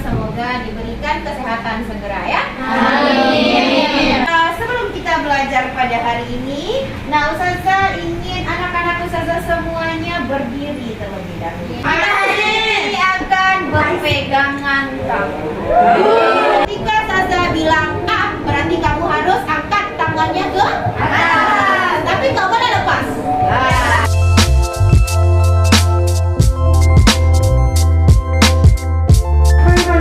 semoga diberikan kesehatan segera ya. Amin. Sebelum kita belajar pada hari ini, nah Ustazah ingin anak-anak Ustazah semuanya berdiri terlebih dahulu. Anak ini akan berpegangan tangan. Ketika Ustazah bilang A, berarti kamu harus angkat tangannya ke atas, tapi nggak boleh lepas.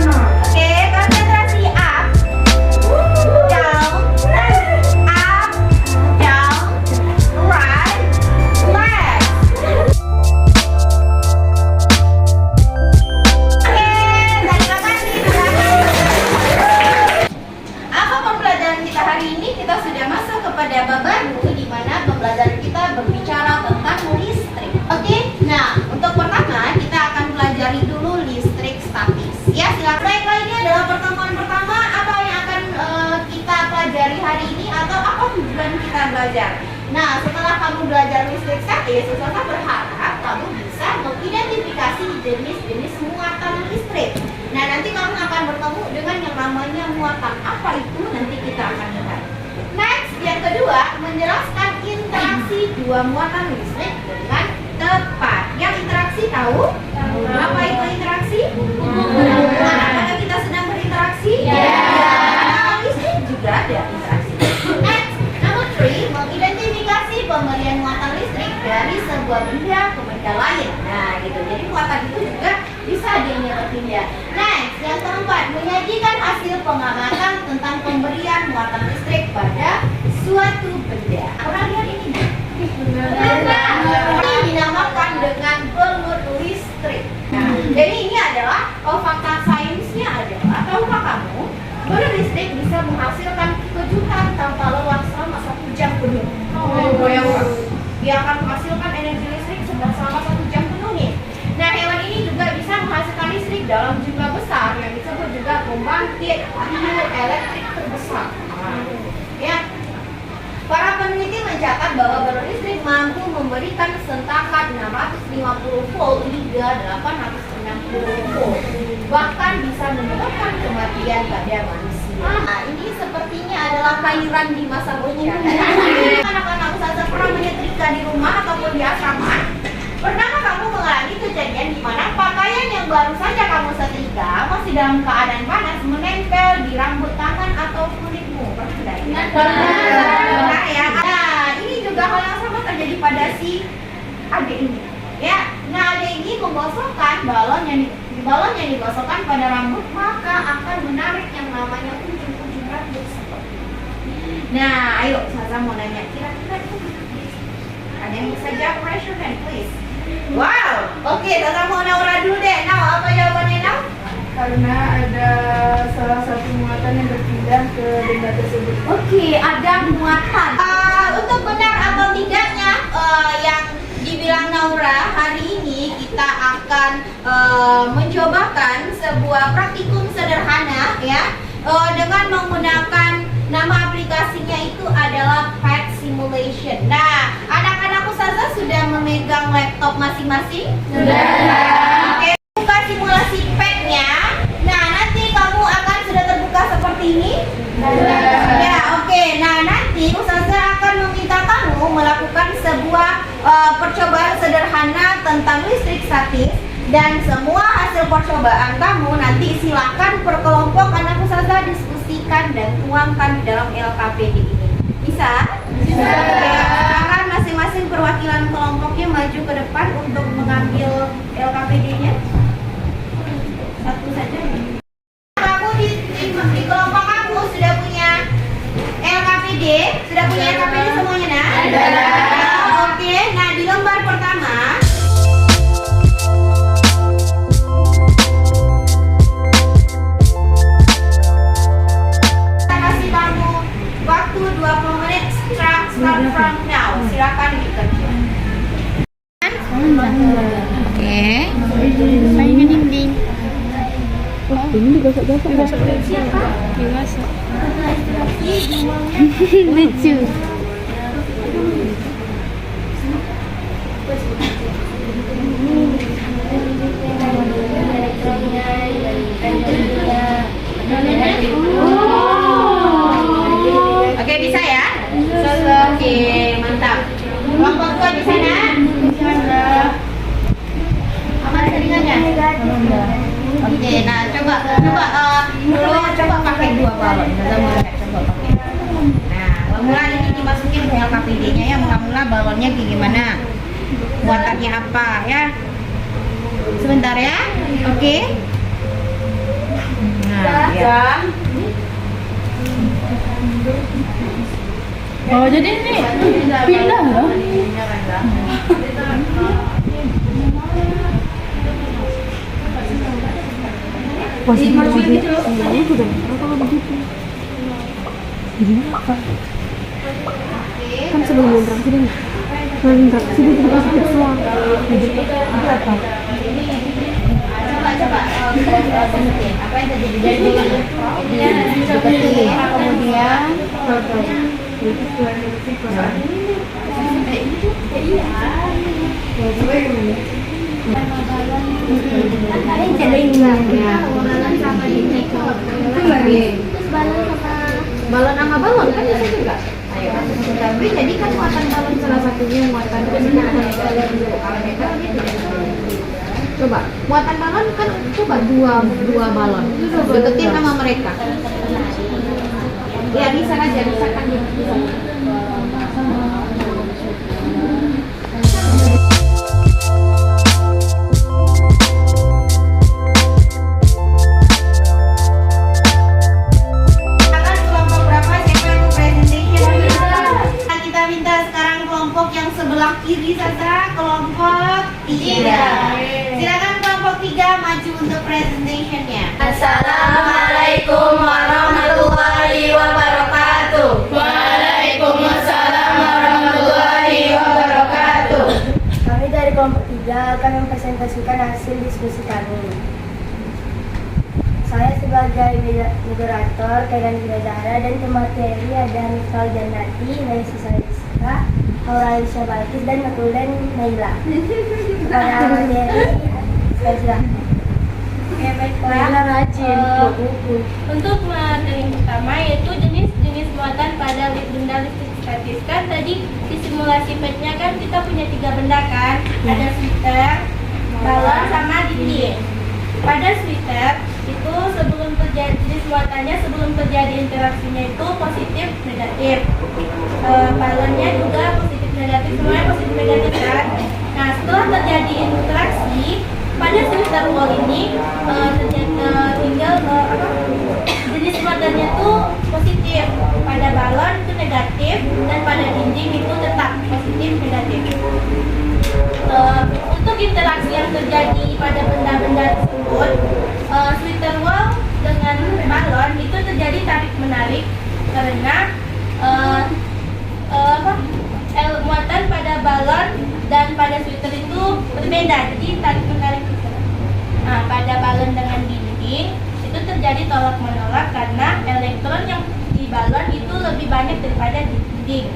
Oke, konsentrasi up, down, up, down, right, left. Oke, terima kasih. Apa pembelajaran kita hari ini? Kita sudah masuk kepada bab baru di mana pembelajaran kita berbicara tentang listrik. Oke, nah untuk pertama kita akan pelajari dulu listrik statis. Ya, silakan. Baiklah, ini adalah pertemuan pertama. Apa yang akan kita pelajari hari ini atau apa tujuan kita belajar? Nah, setelah kamu belajar listrik statis, Ustazah berharap kamu bisa mengidentifikasi jenis-jenis muatan listrik. Nah, nanti kamu akan bertemu dengan yang namanya muatan. Apa itu? Nanti kita akan lihat. Next, yang kedua, menjelaskan interaksi dua muatan listrik dengan tepat. Yang interaksi tahu? Apa itu interaksi? Apakah kita sedang berinteraksi? Nah, listrik juga ada interaksi. Next, number 3, mengidentifikasi pemberian muatan listrik dari sebuah benda ke benda lain. Nah, gitu. Jadi muatan itu juga bisa pindah. Next, yang keempat, menyajikan hasil pengamatan tentang pemberian muatan listrik pada suatu benda. Pernah lihat ini? Ini dinamakan dengan belut listrik. Nah, jadi ini adalah fakta sainsnya adalah, tahukah kamu, belut listrik bisa menghasilkan kejutan tanpa lelah selama 1 jam penuh. Bayangkan, dia akan menghasilkan energi listrik selama 1 jam penuh nih. Nah, hewan ini juga bisa menghasilkan listrik dalam jumlah besar yang disebut juga pembangkit hidroelektrik terbesar. Ya. Para peneliti mencatat bahwa belut listrik mampu memberikan sentakan 650 volt hingga 860 volt. Bahkan bisa menyebabkan kematian pada manusia. Nah, ini sepertinya adalah cairan di masa bocah. Anak-anak Ustazah pernah menyetrika di rumah ataupun di asrama. Pernahkah kamu mengalami kejadian di mana pakaian yang baru saja kamu setrika masih dalam keadaan panas menempel di rambut tangan atau kulitmu? Pernah tidak? Pernah ya. Nah, ini juga hal yang sama terjadi pada si adik ini. Ya, nah adik ini menggosokkan balon yang digosokkan pada rambut, maka akan menarik yang namanya ujung-ujung rambut seperti ini. Nah, ayo Ustazah mau nanya, kira-kira itu ada yang bisa jawab? Raise your hand, please. Wow, oke, Ustazah mau Naura dulu deh. Nah, apa jawabannya Nau? Karena ada salah satu muatan yang berpindah ke benda tersebut. Oke, ada muatan. Untuk benar atau tidaknya yang dibilang Naura, hari ini kita akan mencobakan sebuah praktikum sederhana ya, dengan menggunakan nama aplikasinya itu adalah Pet Simulation. Nah, anak-anak Ustazah sudah memegang laptop masing-masing? Sudah. Oke, buka simulasi petnya. Nah, nanti kamu akan sudah terbuka seperti ini? Ya, oke. Nah, nanti Ustazah akan meminta kamu melakukan sebuah percobaan sederhana tentang listrik statis. Dan semua hasil percobaan kamu nanti silakan per kelompok anak Ustazah diskusikan dan tuangkan di dalam LKPD ini. Bisa? Bisa. Sekarang masing-masing perwakilan kelompoknya maju ke depan untuk mengambil LKPD-nya. Satu saja. Kamu di kelompok kamu sudah punya LKPD? Sudah punya LKPD semuanya, nah? Ada. Oke, nah di lembar pertama waktu 20 menit start from now. Silakan dikerja. Oke. Mainan dinding. Ini digosok-gosok. Digosok siapa? Digosok. Lucu. Coba coba pakai 2 balon. Coba pakai. Nah, mula ini dimasukin ke LKPD-nya ya. Mula balonnya kayak gimana? Muatannya apa ya? Sebentar ya. Oke. Nah, ya. Oh, jadi ini pindah loh. Posisi gitu. Ini udah kalau begitu. Jadi apa? Kan sebelum interaksi dia interaksi dia juga sedikit semua. Jadi apa? Coba apa yang terjadi dari kemudian balon sama balon kan bisa juga. Ayo, tapi jadi kan muatan balon salah satunya muatan coba muatan balon kan coba dua balon deketin sama mereka ya bisa aja bisa kan bisa. Sebelah kiri saja kelompok 3. Silakan kelompok 3 maju untuk presentationnya. Assalamualaikum warahmatullahi wabarakatuh. Waalaikumsalam warahmatullahi wabarakatuh. Kami dari kelompok 3 akan mempresentasikan hasil diskusi kami. Saya sebagai moderator Kairan Bidadara dan pemateri ada Nifal Jannati, Naisi Saliska, Auralisha Balkis dan Matulen Naila. Pada materi, saya silahkan. Ya baiklah. Rajin. Untuk materi yang pertama yaitu jenis-jenis muatan pada benda listrik statis. Kan tadi di simulasi petnya kan kita punya 3 benda kan, ada sweater, balon sama dinding. Pada sweater itu sebelum terjadi jenis muatannya sebelum terjadi interaksinya itu positif negatif. Balonnya juga positif negatif, semuanya positif negatif kan. Nah setelah terjadi interaksi pada sweater wall ini tinggal jenis muatannya itu positif, pada balon itu negatif dan pada dinding itu tetap positif negatif. Untuk interaksi yang terjadi pada benda-benda tersebut, sweater wall dengan balon itu terjadi tarik menarik karena muatan pada balon dan pada sweater itu berbeda, jadi tarik menarik itu. Nah, pada balon dengan dinding itu terjadi tolak menolak karena elektron yang di balon itu lebih banyak daripada di dinding.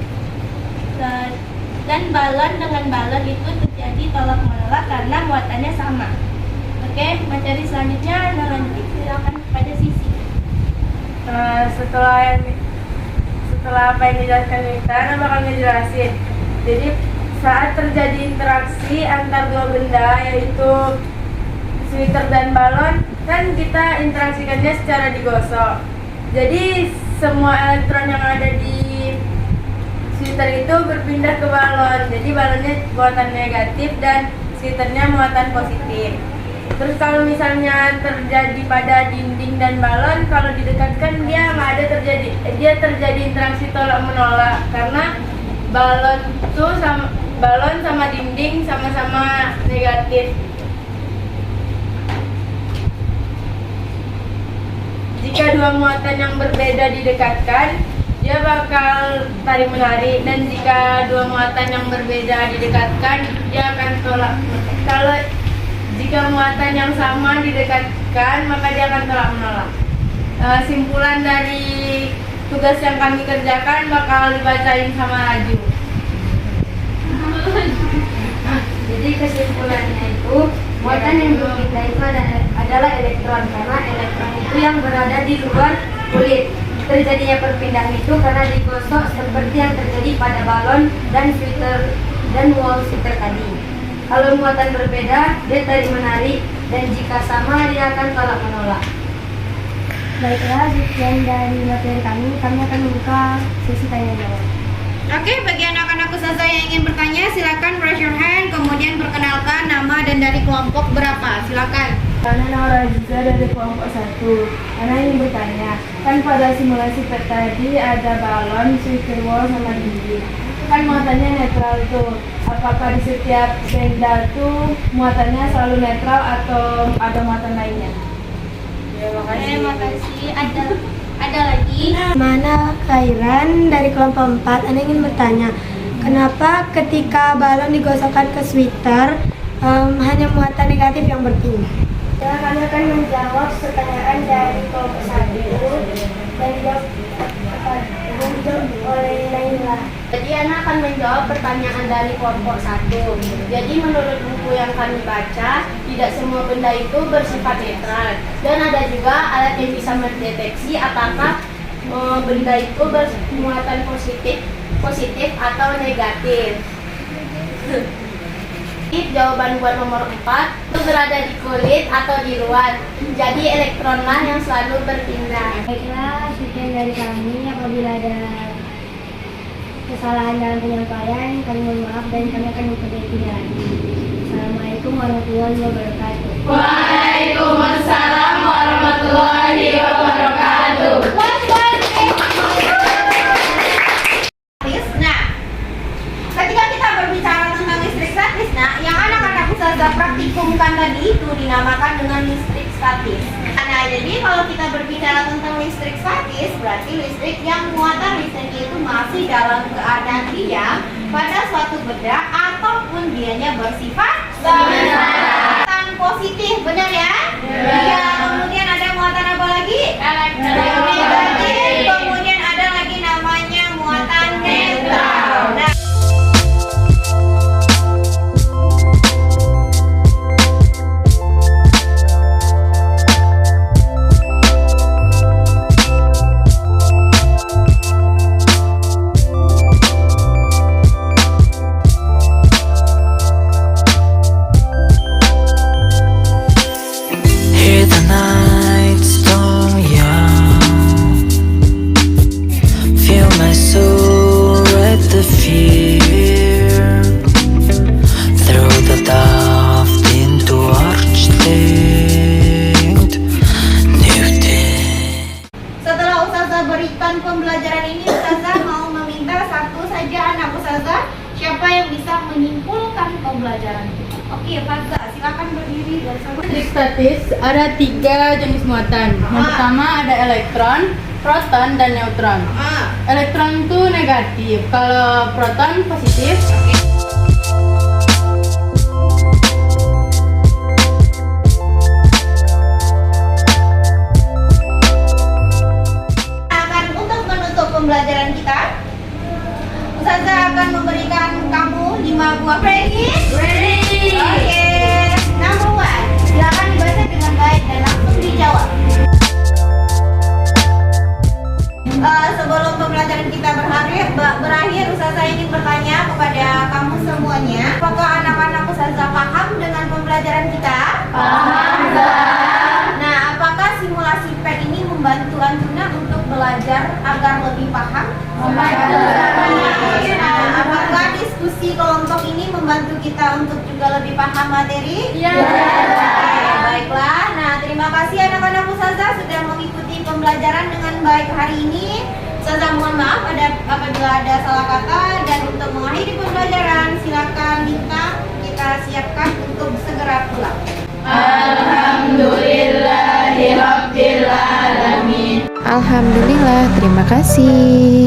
Dan balon dengan balon itu terjadi tolak menolak karena muatannya sama. Oke, materi selanjutnya lanjut silakan pada sisi. Setelah apa yang dijelaskan kita, Ana bakal ngejelasin. Jadi saat terjadi interaksi antar 2 benda yaitu sweater dan balon, kan kita interaksikannya secara digosok. Jadi semua elektron yang ada di sweater itu berpindah ke balon. Jadi balonnya muatan negatif dan sweaternya muatan positif. Terus kalau misalnya terjadi pada dinding dan balon, kalau didekatkan dia nggak ada terjadi interaksi tolak menolak karena balon sama dinding sama-sama negatif. Jika 2 muatan yang berbeda didekatkan, dia bakal tarik menarik, dan jika 2 muatan yang berbeda didekatkan, dia akan tolak. Kalau jika muatan yang sama didekatkan, maka dia akan tolak menolak. Simpulan dari tugas yang kami kerjakan bakal dibacain sama Raju. Jadi kesimpulannya itu muatan yang berpindah itu adalah elektron, karena elektron itu yang berada di luar kulit. Terjadinya perpindahan itu karena digosok seperti yang terjadi pada balon dan sweater dan wall sweater tadi. Kalau muatan berbeda, dia tarik menarik, dan jika sama dia akan tolak menolak. Baiklah, sekian dari materi kami akan membuka sesi tanya jawab. Oke, bagi anak-anak Ustazah yang ingin bertanya, silakan raise your hand, kemudian perkenalkan nama dan dari kelompok berapa. Silakan. Karena Naura juga dari kelompok 1. Ana ingin bertanya, kan pada simulasi PET tadi ada balon, spherical wall, sama dinding. Kan muatannya netral tuh. Apakah di setiap benda tuh muatannya selalu netral atau ada muatan lainnya? Terima kasih. Ada lagi. Mana Khairan dari kelompok 4. Ana ingin bertanya, kenapa ketika balon digosokkan ke sweater hanya muatan negatif yang berpindah? Ya, kami akan menjawab pertanyaan dari kelompok 1 dan dijawab oleh Naila. Jadi Ana akan menjawab pertanyaan dari kelompok 1. Jadi menurut buku yang kami baca, tidak semua benda itu bersifat netral. Dan ada juga alat yang bisa mendeteksi apakah benda itu bermuatan positif atau negatif. Jawaban buat nomor 4 itu berada di kulit atau di luar. Jadi elektronlah yang selalu berpindah. Baiklah, sekian dari kami. Apabila ada kesalahan dalam penyampaian, kami mohon maaf dan kami akan memperbaikinya lagi. Assalamualaikum warahmatullahi wabarakatuh. Waalaikumsalam warahmatullahi wabarakatuh. Nah, ketika kita berbicara tentang listrik statis, nah, yang anak-anak Ustazah praktikumkan tadi itu dinamakan dengan listrik statis. Nah, jadi kalau kita berbicara tentang listrik statis, berarti listrik yang muatan listriknya itu masih dalam keadaan diam pada suatu benda ataupun dianya bersifat muatan positif, benar ya? Iya. Kemudian ada muatan apa lagi? Negatif. Kemudian ada lagi namanya muatan netral. Nah, Hear the night storm young. Feel my soul at the fear. Throw the dove into architect Newton. setelah Ustazah berikan pembelajaran ini, Ustazah mau meminta satu saja anak Ustazah, siapa yang bisa menyimpulkan pembelajaran itu. Oke, Fazza, silakan berdiri bersama. Listrik statis ada 3 jenis muatan. Yang pertama ada elektron, proton, dan neutron. Elektron itu negatif, kalau proton positif. Untuk menutup pembelajaran kita, Ustazah akan memberikan kamu 5 buah ready. Oke, number 1, silakan dibaca dengan baik dan langsung dijawab. Sebelum pembelajaran kita berakhir, Ustazah ingin bertanya kepada kamu semuanya, apakah anak-anak Ustazah paham dengan pembelajaran kita? Paham. Nah, apakah simulasi PET ini membantu Antuna untuk belajar agar lebih paham? Membantu. Nah, apakah diskusi kelompok ini membantu kita untuk juga lebih paham materi? Iya. Baiklah. Nah, terima kasih anak-anak Ustazah sudah mengikuti pembelajaran dengan baik hari ini. Ustazah mohon maaf apabila ada salah kata, dan untuk mengakhiri pembelajaran silakan minta kita siapkan untuk segera pulang. Alhamdulillahirabbil alamin. Alhamdulillah, terima kasih.